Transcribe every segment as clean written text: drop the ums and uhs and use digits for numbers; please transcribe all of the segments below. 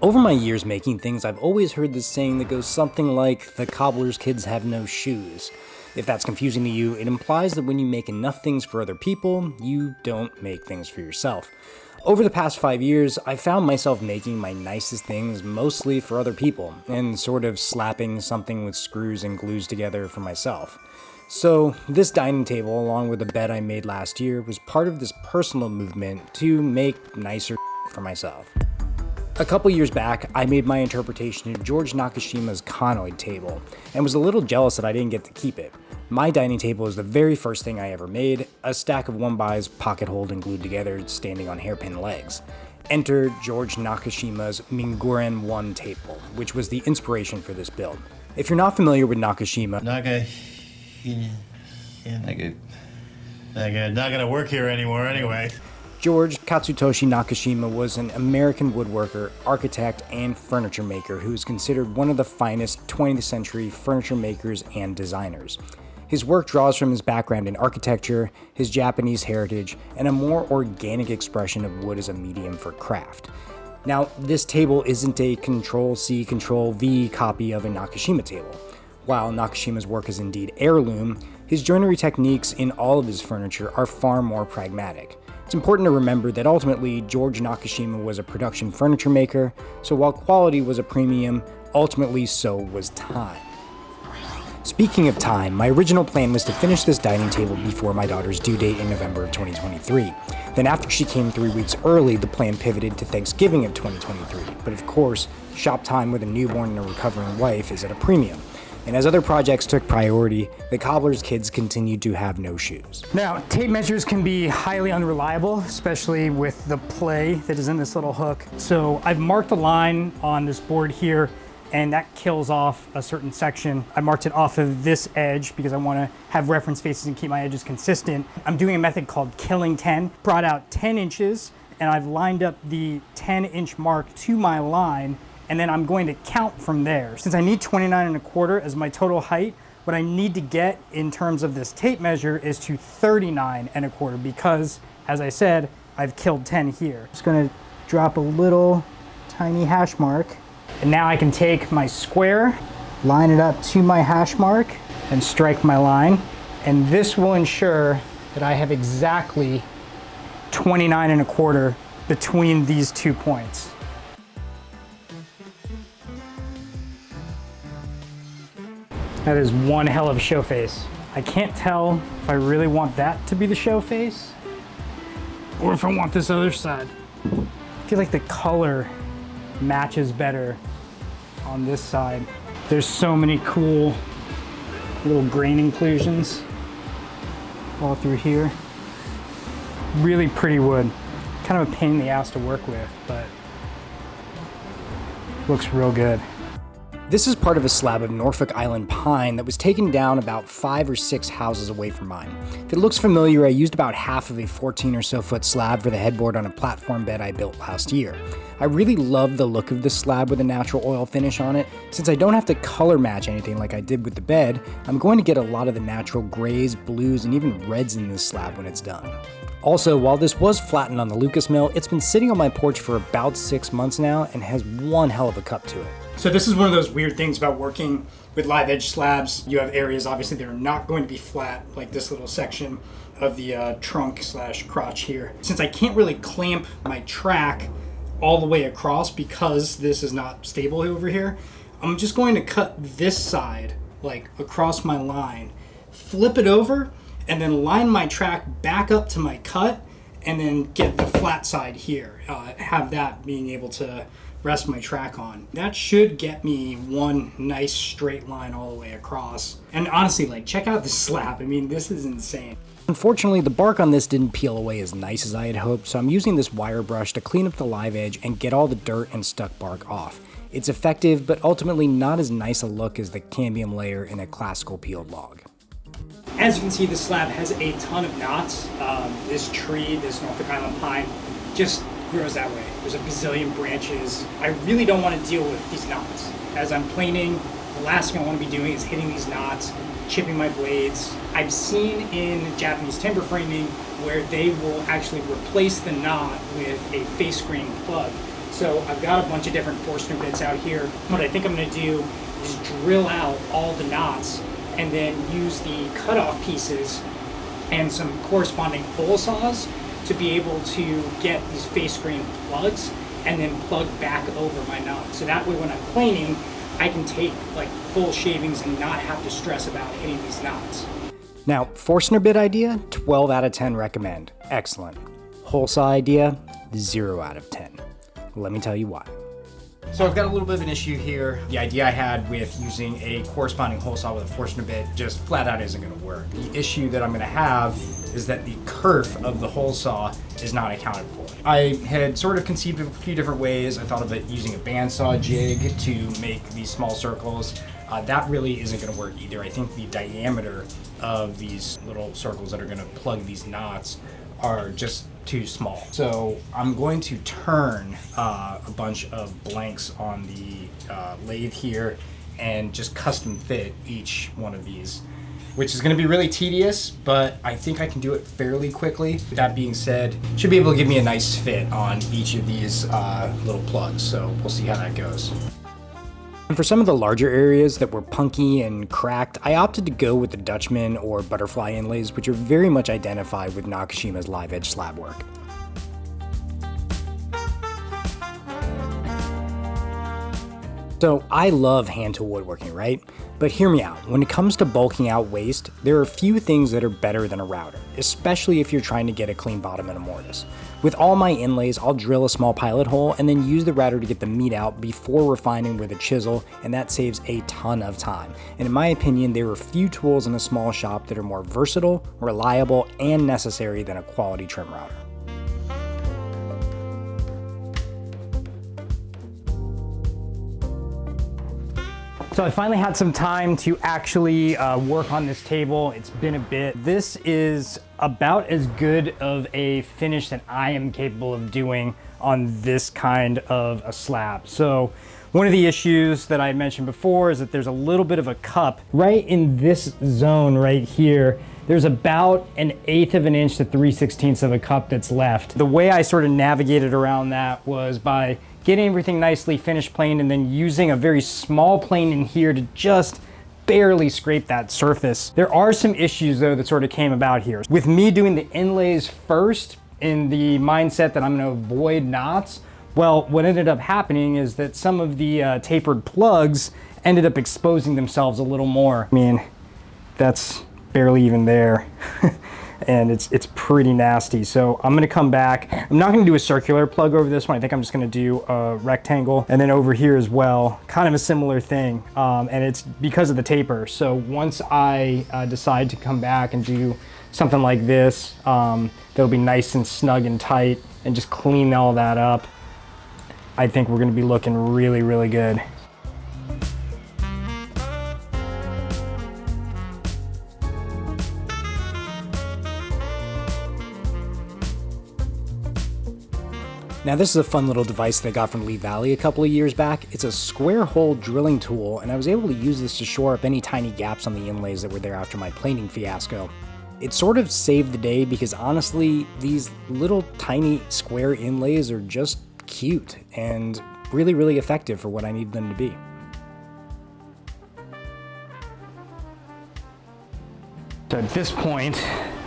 Over my years making things, I've always heard this saying that goes something like, the cobbler's kids have no shoes. If that's confusing to you, it implies that when you make enough things for other people, you don't make things for yourself. Over the past 5 years, I found myself making my nicest things mostly for other people, and sort of slapping something with screws and glues together for myself. So this dining table, along with the bed I made last year, was part of this personal movement to make nicer for myself. A couple years back, I made my interpretation of George Nakashima's conoid table, and was a little jealous that I didn't get to keep it. My dining table is the very first thing I ever made, a stack of 1x's pocket holed and glued together, standing on hairpin legs. Enter George Nakashima's Minguren 1 table, which was the inspiration for this build. If you're not familiar with Nakashima, not gonna work here anymore anyway. George Katsutoshi Nakashima was an American woodworker, architect, and furniture maker who is considered one of the finest 20th century furniture makers and designers. His work draws from his background in architecture, his Japanese heritage, and a more organic expression of wood as a medium for craft. Now, this table isn't a Ctrl-C, Ctrl-V copy of a Nakashima table. While Nakashima's work is indeed heirloom, his joinery techniques in all of his furniture are far more pragmatic. It's important to remember that ultimately George Nakashima was a production furniture maker, so while quality was a premium, ultimately so was time. Speaking of time, my original plan was to finish this dining table before my daughter's due date in November of 2023. Then after she came 3 weeks early, the plan pivoted to Thanksgiving of 2023. But of course, shop time with a newborn and a recovering wife is at a premium. And as other projects took priority, the cobbler's kids continued to have no shoes. Now, tape measures can be highly unreliable, especially with the play that is in this little hook. So I've marked a line on this board here, and that kills off a certain section. I marked it off of this edge because I want to have reference faces and keep my edges consistent. I'm doing a method called killing 10. Brought out 10 inches, and I've lined up the 10-inch mark to my line, and then I'm going to count from there. Since I need 29.25 as my total height, what I need to get in terms of this tape measure is to 39.25 because, as I said, I've killed 10 here. Just gonna drop a little tiny hash mark, and now I can take my square, line it up to my hash mark, and strike my line. And this will ensure that I have exactly 29.25 between these 2 points. That is one hell of a show face. I can't tell if I really want that to be the show face or if I want this other side. I feel like the color matches better on this side. There's so many cool little grain inclusions all through here. Really pretty wood. Kind of a pain in the ass to work with, but looks real good. This is part of a slab of Norfolk Island Pine that was taken down about 5 or 6 houses away from mine. If it looks familiar, I used about half of a 14 or so foot slab for the headboard on a platform bed I built last year. I really love the look of this slab with a natural oil finish on it. Since I don't have to color match anything like I did with the bed, I'm going to get a lot of the natural grays, blues, and even reds in this slab when it's done. Also, while this was flattened on the Lucas mill, it's been sitting on my porch for about 6 months now and has one hell of a cup to it. So this is one of those weird things about working with live edge slabs. You have areas obviously that are not going to be flat, like this little section of the trunk / crotch here. Since I can't really clamp my track all the way across because this is not stable over here, I'm just going to cut this side like across my line, flip it over, and then line my track back up to my cut, and then get the flat side here. Have that being able to rest my track on. That should get me one nice straight line all the way across. And honestly, like, check out this slab. I mean, this is insane. Unfortunately, the bark on this didn't peel away as nice as I had hoped, so I'm using this wire brush to clean up the live edge and get all the dirt and stuck bark off. It's effective, but ultimately not as nice a look as the cambium layer in a classical peeled log. As you can see, this slab has a ton of knots. This tree, this Norfolk Island Pine, just grows that way. There's a bazillion branches. I really don't want to deal with these knots. As I'm planing, the last thing I want to be doing is hitting these knots, chipping my blades. I've seen in Japanese timber framing where they will actually replace the knot with a face grain plug. So I've got a bunch of different Forstner bits out here. What I think I'm gonna do is drill out all the knots and then use the cutoff pieces and some corresponding hole saws to be able to get these face grain plugs and then plug back over my knot. So that way when I'm planing, I can take like full shavings and not have to stress about hitting these knots. Now, Forstner bit idea, 12 out of 10 recommend. Excellent. Hole saw idea, 0 out of 10. Let me tell you why. So I've got a little bit of an issue here. The idea I had with using a corresponding hole saw with a Forstner bit just flat out isn't gonna work. The issue that I'm gonna have is that the kerf of the hole saw is not accounted for. I had sort of conceived of a few different ways. I thought of it using a bandsaw jig to make these small circles. That really isn't gonna work either. I think the diameter of these little circles that are gonna plug these knots are just too small. So I'm going to turn a bunch of blanks on the lathe here and just custom fit each one of these, which is going to be really tedious, but I think I can do it fairly quickly. That being said, should be able to give me a nice fit on each of these little plugs, so we'll see how that goes. And for some of the larger areas that were punky and cracked, I opted to go with the Dutchman or butterfly inlays, which are very much identified with Nakashima's live edge slab work. So I love hand tool woodworking, right? But hear me out, when it comes to bulking out waste, there are a few things that are better than a router, especially if you're trying to get a clean bottom and a mortise. With all my inlays, I'll drill a small pilot hole and then use the router to get the meat out before refining with a chisel, and that saves a ton of time. And in my opinion, there are few tools in a small shop that are more versatile, reliable, and necessary than a quality trim router. So I finally had some time to actually work on this table. It's been a bit. This is about as good of a finish that I am capable of doing on this kind of a slab. So one of the issues that I mentioned before is that there's a little bit of a cup right in this zone right here. There's about 1/8 of an inch to 3/16 of a cup that's left. The way I sort of navigated around that was by getting everything nicely finished planed and then using a very small plane in here to just barely scrape that surface. There are some issues though that sort of came about here. With me doing the inlays first in the mindset that I'm gonna avoid knots, well, what ended up happening is that some of the tapered plugs ended up exposing themselves a little more. I mean, that's barely even there. And it's pretty nasty. So I'm gonna come back. I'm not gonna do a circular plug over this one. I think I'm just gonna do a rectangle. And then over here as well, kind of a similar thing. And it's because of the taper. So once I decide to come back and do something like this, that'll be nice and snug and tight and just clean all that up, I think we're gonna be looking really, really good. Now this is a fun little device that I got from Lee Valley a couple of years back. It's a square hole drilling tool, and I was able to use this to shore up any tiny gaps on the inlays that were there after my planing fiasco. It sort of saved the day because honestly, these little tiny square inlays are just cute and really, really effective for what I need them to be. So at this point,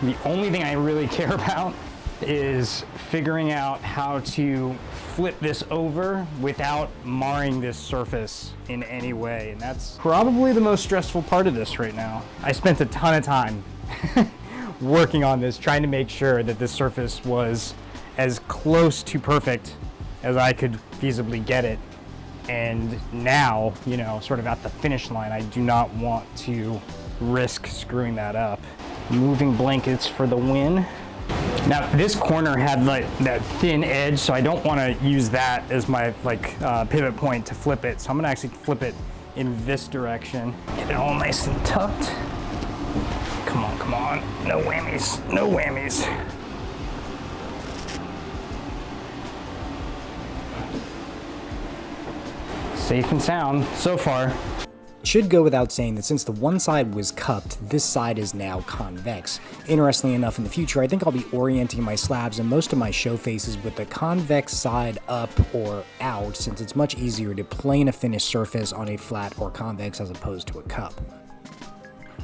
the only thing I really care about is figuring out how to flip this over without marring this surface in any way. And that's probably the most stressful part of this right now. I spent a ton of time working on this, trying to make sure that this surface was as close to perfect as I could feasibly get it. And now, you know, sort of at the finish line, I do not want to risk screwing that up. Moving blankets for the win. Now this corner had like that thin edge, so I don't want to use that as my pivot point to flip it. So I'm gonna actually flip it in this direction. Get it all nice and tucked. Come on, come on. No whammies, no whammies. Safe and sound so far. It should go without saying that since the one side was cupped, this side is now convex. Interestingly enough, in the future, I think I'll be orienting my slabs and most of my show faces with the convex side up or out, since it's much easier to plane a finished surface on a flat or convex as opposed to a cup.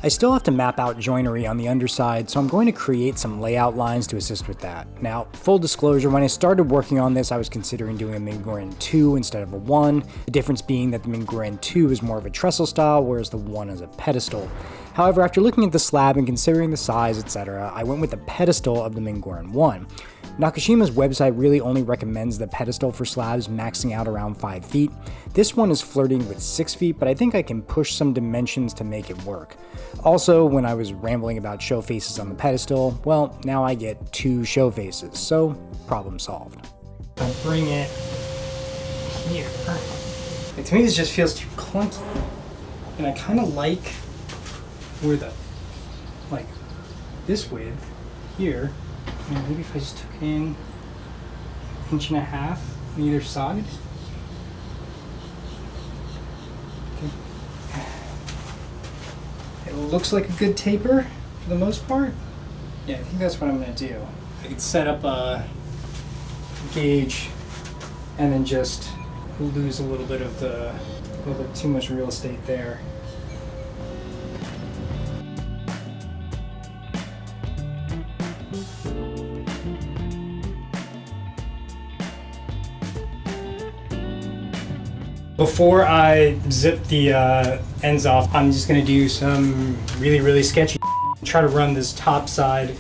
I still have to map out joinery on the underside, so I'm going to create some layout lines to assist with that. Now, full disclosure, when I started working on this, I was considering doing a Minguren 2 instead of a 1, the difference being that the Minguren 2 is more of a trestle style, whereas the 1 is a pedestal. However, after looking at the slab and considering the size, etc., I went with the pedestal of the Minguren 1. Nakashima's website really only recommends the pedestal for slabs maxing out around 5 feet. This one is flirting with 6 feet, but I think I can push some dimensions to make it work. Also, when I was rambling about show faces on the pedestal, well, now I get 2 show faces, so problem solved. I'll bring it here. To me, this just feels too clunky, and I kind of like where this width here. Maybe if I just took in 1.5 inches on either side. Okay. It looks like a good taper for the most part. Yeah, I think that's what I'm gonna do. I could set up a gauge and then just lose a little bit too much real estate there. Before I zip the ends off, I'm just gonna do some really sketchy try to run this top side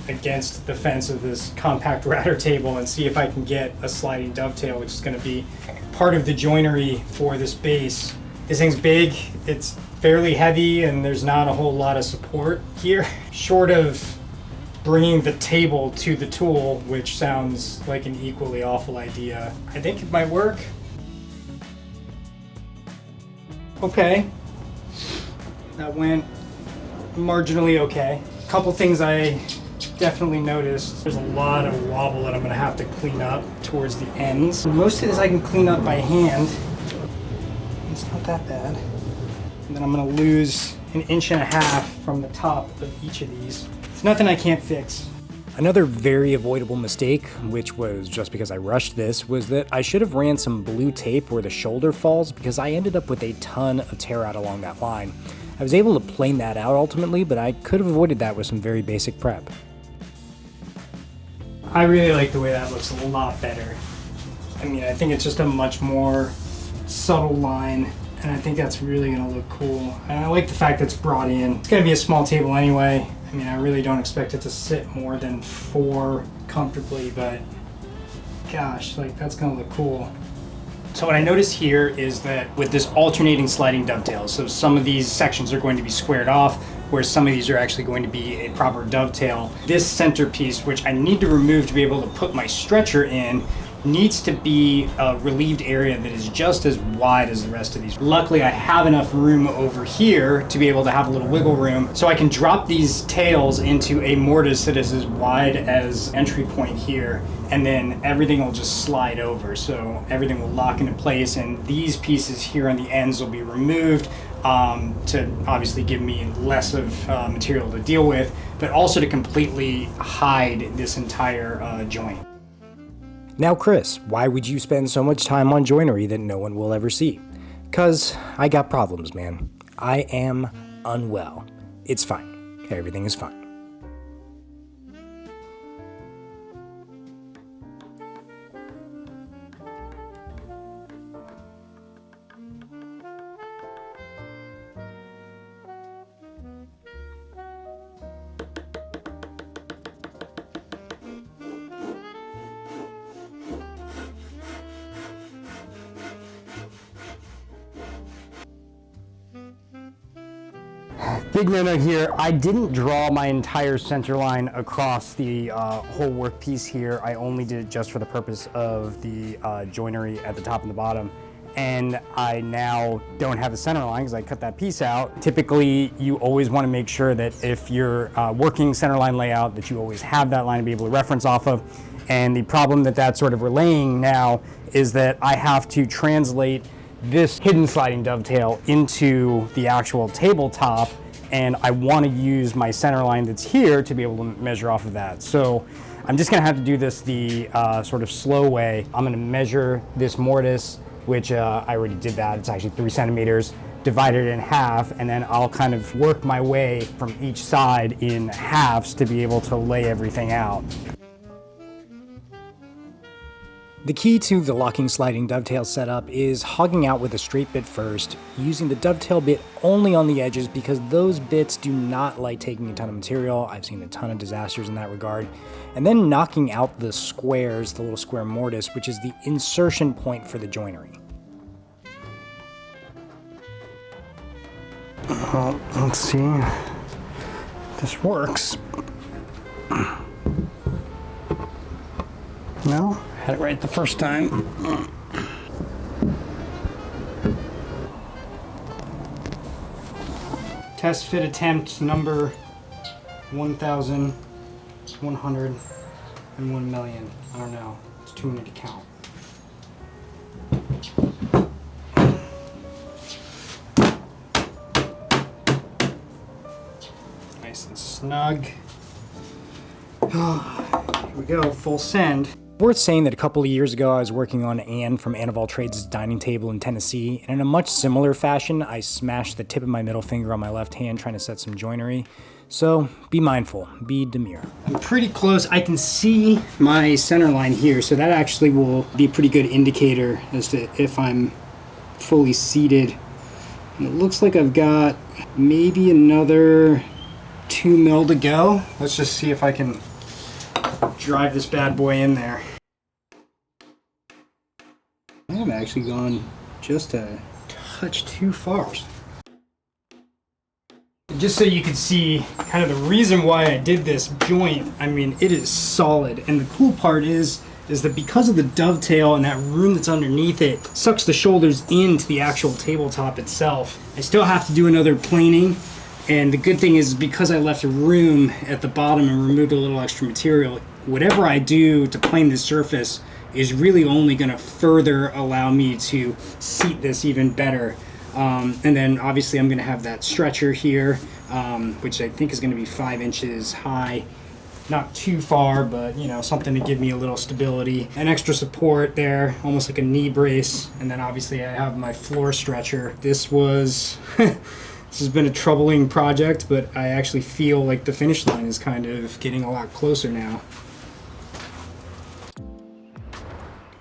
against the fence of this compact router table and see if I can get a sliding dovetail, which is gonna be part of the joinery for this base. This thing's big, it's fairly heavy, and there's not a whole lot of support here. Short of bringing the table to the tool, which sounds like an equally awful idea, I think it might work. Okay, that went marginally okay. A couple things I definitely noticed. There's a lot of wobble that I'm gonna have to clean up towards the ends. Most of this I can clean up by hand. It's not that bad. And then I'm gonna lose 1.5 inches from the top of each of these. It's nothing I can't fix. Another very avoidable mistake, which was just because I rushed this, was that I should have ran some blue tape where the shoulder falls, because I ended up with a ton of tear out along that line. I was able to plane that out ultimately, but I could have avoided that with some very basic prep. I really like the way that looks a lot better. I mean, I think it's just a much more subtle line, and I think that's really gonna look cool. And I like the fact that it's brought in. It's gonna be a small table anyway. I mean, I really don't expect it to sit more than 4 comfortably, but gosh, like that's gonna look cool. So what I notice here is that with this alternating sliding dovetail, so some of these sections are going to be squared off, whereas some of these are actually going to be a proper dovetail. This centerpiece, which I need to remove to be able to put my stretcher in, needs to be a relieved area that is just as wide as the rest of these. Luckily, I have enough room over here to be able to have a little wiggle room, so I can drop these tails into a mortise that is as wide as entry point here, and then everything will just slide over. So everything will lock into place, and these pieces here on the ends will be removed to obviously give me less of material to deal with, but also to completely hide this entire joint. Now, Chris, why would you spend so much time on joinery that no one will ever see? 'Cause I got problems, man. I am unwell. It's fine. Everything is fine. Big no-no here, I didn't draw my entire center line across the whole workpiece here. I only did it just for the purpose of the joinery at the top and the bottom. And I now don't have a center line because I cut that piece out. Typically, you always want to make sure that if you're working center line layout, that you always have that line to be able to reference off of. And the problem that that's sort of relaying now is that I have to translate this hidden sliding dovetail into the actual tabletop, and I want to use my center line that's here to be able to measure off of that. So I'm just going to have to do this the sort of slow way. I'm going to measure this mortise, which I already did that. It's actually 3 centimeters, divide it in half, and then I'll kind of work my way from each side in halves to be able to lay everything out. The key to the locking sliding dovetail setup is hogging out with a straight bit first, using the dovetail bit only on the edges because those bits do not like taking a ton of material. I've seen a ton of disasters in that regard. And then knocking out the squares, the little square mortise, which is the insertion point for the joinery. Let's see if this works. No? Had it right the first time. Test fit attempt number 1,101 million. I don't know. It's too many to count. Nice and snug. Here we go, full send. Worth saying that a couple of years ago I was working on Ann from Ann of All Trades' dining table in Tennessee, and in a much similar fashion I smashed the tip of my middle finger on my left hand trying to set some joinery. So be mindful, be demure. I'm pretty close. I can see my center line here, so that actually will be a pretty good indicator as to if I'm fully seated. And it looks like I've got maybe another 2 mil to go. Let's just see if I can drive this bad boy in there. I have actually gone just a touch too far. Just so you can see kind of the reason why I did this joint, I mean, it is solid. And the cool part is that because of the dovetail and that room that's underneath it, sucks the shoulders into the actual tabletop itself. I still have to do another planing. And the good thing is because I left a room at the bottom and removed a little extra material, whatever I do to plane this surface is really only going to further allow me to seat this even better. And then obviously I'm going to have that stretcher here, which I think is going to be 5 inches high. Not too far, but you know, something to give me a little stability. An extra support there, almost like a knee brace. And then obviously I have my floor stretcher. This was... This has been a troubling project, but I actually feel like the finish line is kind of getting a lot closer now.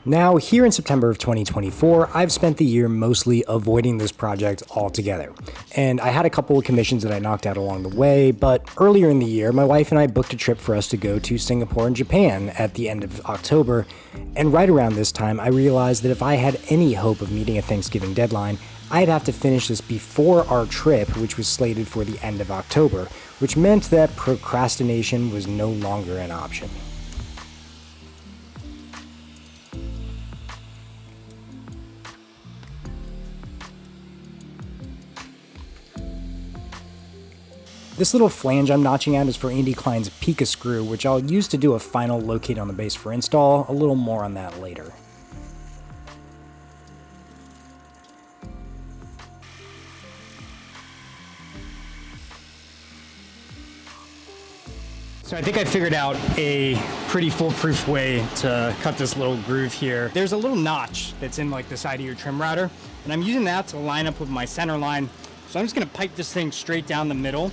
Now, here in September of 2024, I've spent the year mostly avoiding this project altogether. And I had a couple of commissions that I knocked out along the way, but earlier in the year, my wife and I booked a trip for us to go to Singapore and Japan at the end of October. And right around this time, I realized that if I had any hope of meeting a Thanksgiving deadline, I'd have to finish this before our trip, which was slated for the end of October, which meant that procrastination was no longer an option. This little flange I'm notching out is for Andy Klein's Pica screw, which I'll use to do a final locate on the base for install. A little more on that later. So I think I figured out a pretty foolproof way to cut this little groove here. There's a little notch that's in like the side of your trim router, and I'm using that to line up with my center line. So I'm just gonna pipe this thing straight down the middle.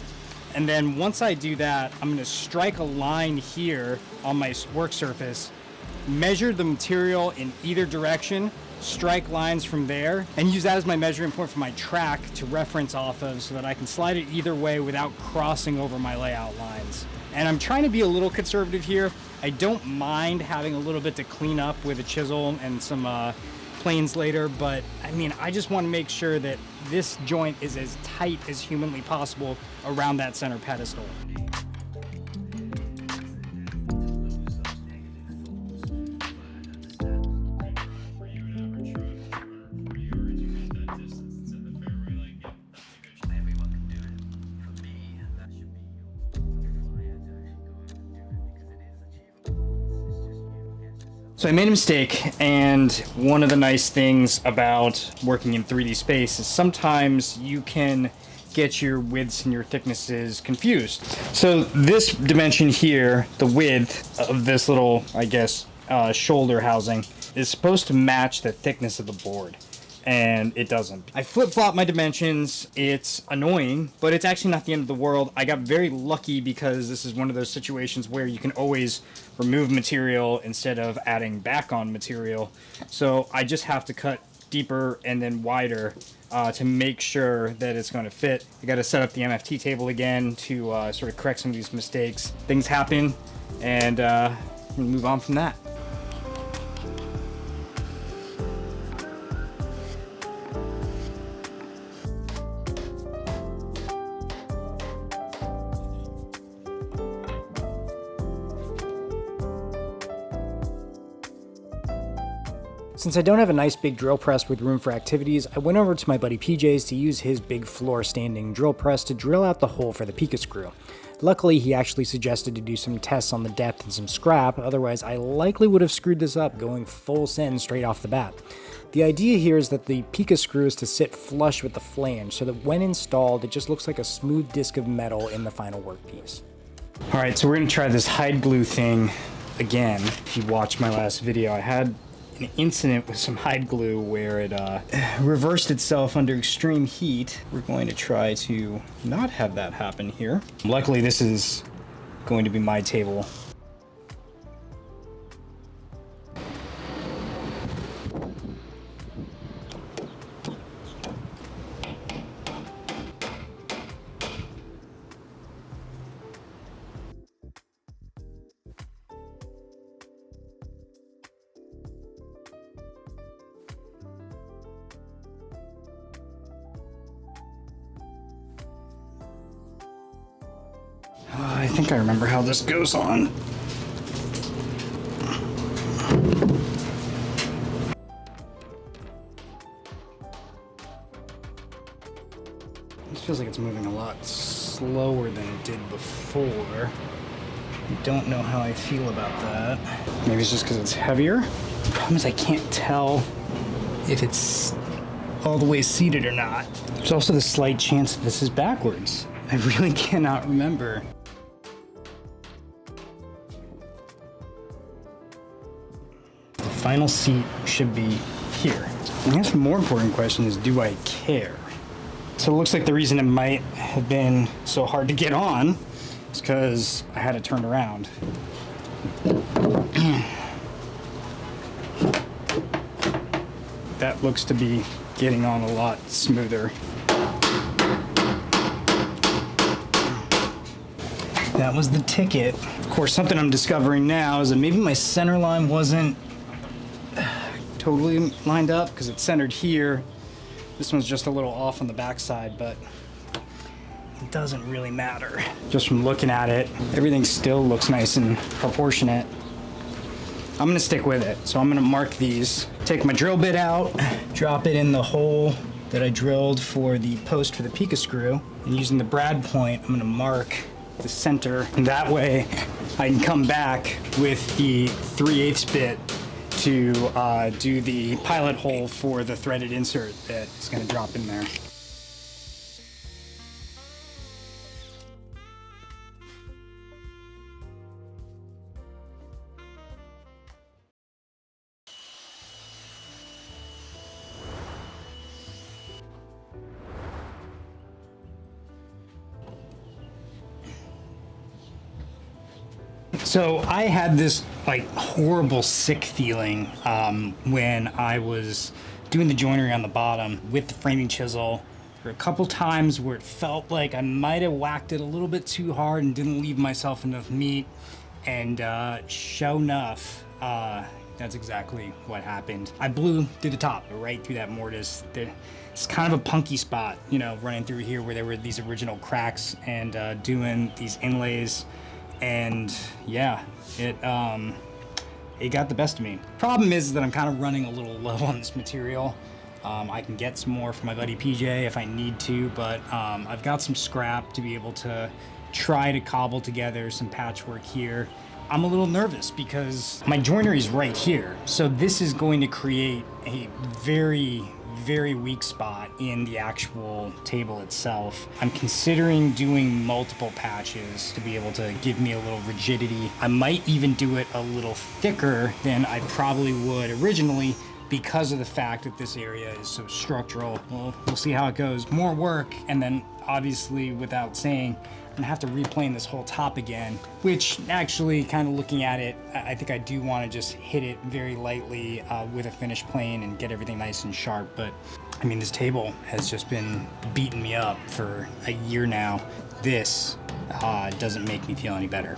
And then once I do that, I'm gonna strike a line here on my work surface, measure the material in either direction, strike lines from there, and use that as my measuring point for my track to reference off of so that I can slide it either way without crossing over my layout lines. And I'm trying to be a little conservative here. I don't mind having a little bit to clean up with a chisel and some planes later, but I mean, I just want to make sure that this joint is as tight as humanly possible around that center pedestal. So I made a mistake, and one of the nice things about working in 3D space is sometimes you can get your widths and your thicknesses confused. So this dimension here, the width of this little, I guess, shoulder housing, is supposed to match the thickness of the board, and it doesn't. I flip-flop my dimensions. It's annoying, but it's actually not the end of the world. I got very lucky because this is one of those situations where you can always remove material instead of adding back on material. So I just have to cut deeper and then wider to make sure that it's going to fit. I got to set up the MFT table again to sort of correct some of these mistakes. Things happen, and move on from that. Since I don't have a nice big drill press with room for activities, I went over to my buddy PJ's to use his big floor standing drill press to drill out the hole for the pica screw. Luckily, he actually suggested to do some tests on the depth and some scrap, otherwise I likely would have screwed this up going full send straight off the bat. The idea here is that the pica screw is to sit flush with the flange so that when installed, it just looks like a smooth disc of metal in the final workpiece. Alright, so we're going to try this hide glue thing again. If you watched my last video, I had an incident with some hide glue where it reversed itself under extreme heat. We're going to try to not have that happen here. Luckily, this is going to be my table. I think I remember how this goes on. This feels like it's moving a lot slower than it did before. I don't know how I feel about that. Maybe it's just because it's heavier. The problem is I can't tell if it's all the way seated or not. There's also the slight chance that this is backwards. I really cannot remember. The final seat should be here. I guess the more important question is, do I care? So it looks like the reason it might have been so hard to get on is because I had to turn around. That looks to be getting on a lot smoother. That was the ticket. Of course, something I'm discovering now is that maybe my center line wasn't totally lined up because it's centered here. This one's just a little off on the backside, but it doesn't really matter. Just from looking at it, everything still looks nice and proportionate. I'm gonna stick with it. So I'm gonna mark these, take my drill bit out, drop it in the hole that I drilled for the post for the pica screw, and using the brad point, I'm gonna mark the center, and that way I can come back with the 3/8 bit to do the pilot hole for the threaded insert that is going to drop in there. So I had this like horrible sick feeling when I was doing the joinery on the bottom with the framing chisel. There were a couple times where it felt like I might have whacked it a little bit too hard and didn't leave myself enough meat. And sure enough, that's exactly what happened. I blew through the top, right through that mortise. It's kind of a punky spot, you know, running through here where there were these original cracks, and doing these inlays. And yeah, it got the best of me. Problem is that I'm kind of running a little low on this material. I can get some more from my buddy PJ if I need to, but I've got some scrap to be able to try to cobble together some patchwork here. I'm a little nervous because my joinery is right here. So this is going to create a very weak spot in the actual table itself. I'm considering doing multiple patches to be able to give me a little rigidity. I might even do it a little thicker than I probably would originally because of the fact that this area is so structural. Well, we'll see how it goes. More work, and then obviously, without saying, I'm gonna have to replane this whole top again, which actually, kind of looking at it, I think I do want to just hit it very lightly with a finish plane and get everything nice and sharp. But I mean, this table has just been beating me up for a year now. This doesn't make me feel any better.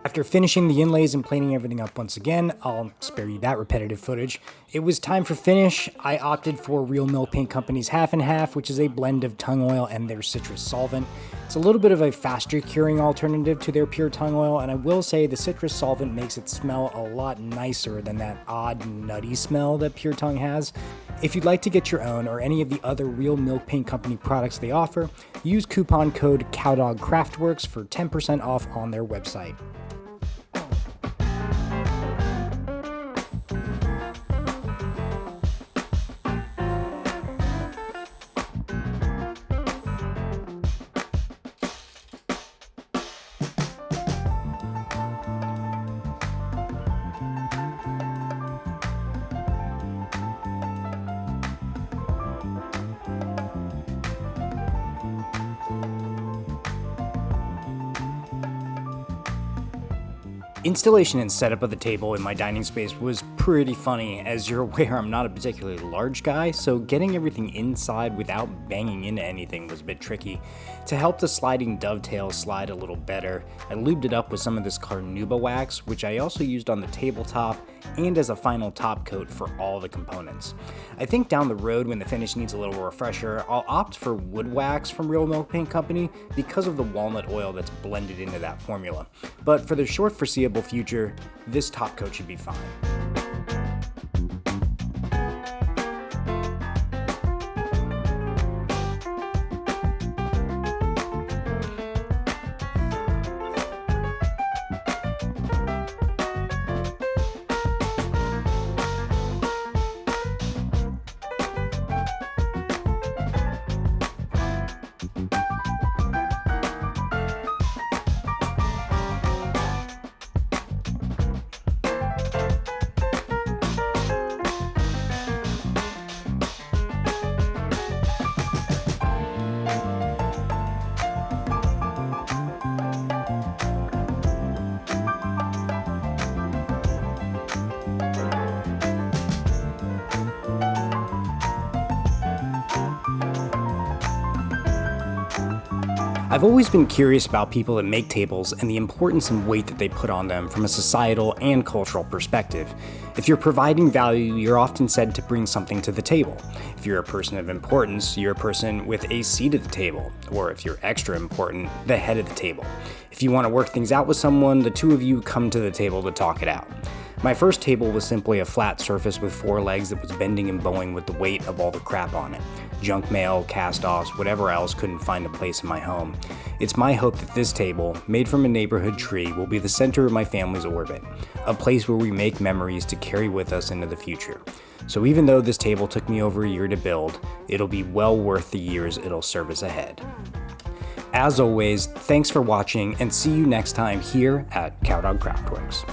After finishing the inlays and planing everything up once again, I'll spare you that repetitive footage. It was time for finish. I opted for Real Milk Paint Company's Half and Half, which is a blend of tung oil and their citrus solvent. It's a little bit of a faster curing alternative to their pure tung oil, and I will say the citrus solvent makes it smell a lot nicer than that odd nutty smell that pure tung has. If you'd like to get your own or any of the other Real Milk Paint Company products they offer, use coupon code CowDogCraftworks for 10% off on their website. Installation and setup of the table in my dining space was pretty funny. As you're aware, I'm not a particularly large guy, so getting everything inside without banging into anything was a bit tricky. To help the sliding dovetails slide a little better, I lubed it up with some of this carnauba wax, which I also used on the tabletop and as a final top coat for all the components. I think down the road, when the finish needs a little refresher, I'll opt for wood wax from Real Milk Paint Company because of the walnut oil that's blended into that formula. But for the short foreseeable future, this top coat should be fine. I've always been curious about people that make tables and the importance and weight that they put on them from a societal and cultural perspective. If you're providing value, you're often said to bring something to the table. If you're a person of importance, you're a person with a seat at the table. Or if you're extra important, the head of the table. If you want to work things out with someone, the two of you come to the table to talk it out. My first table was simply a flat surface with four legs that was bending and bowing with the weight of all the crap on it. Junk mail, cast-offs, whatever else couldn't find a place in my home. It's my hope that this table, made from a neighborhood tree, will be the center of my family's orbit, a place where we make memories to carry with us into the future. So even though this table took me over a year to build, it'll be well worth the years it'll serve us ahead. As always, thanks for watching and see you next time here at CowDog Craftworks.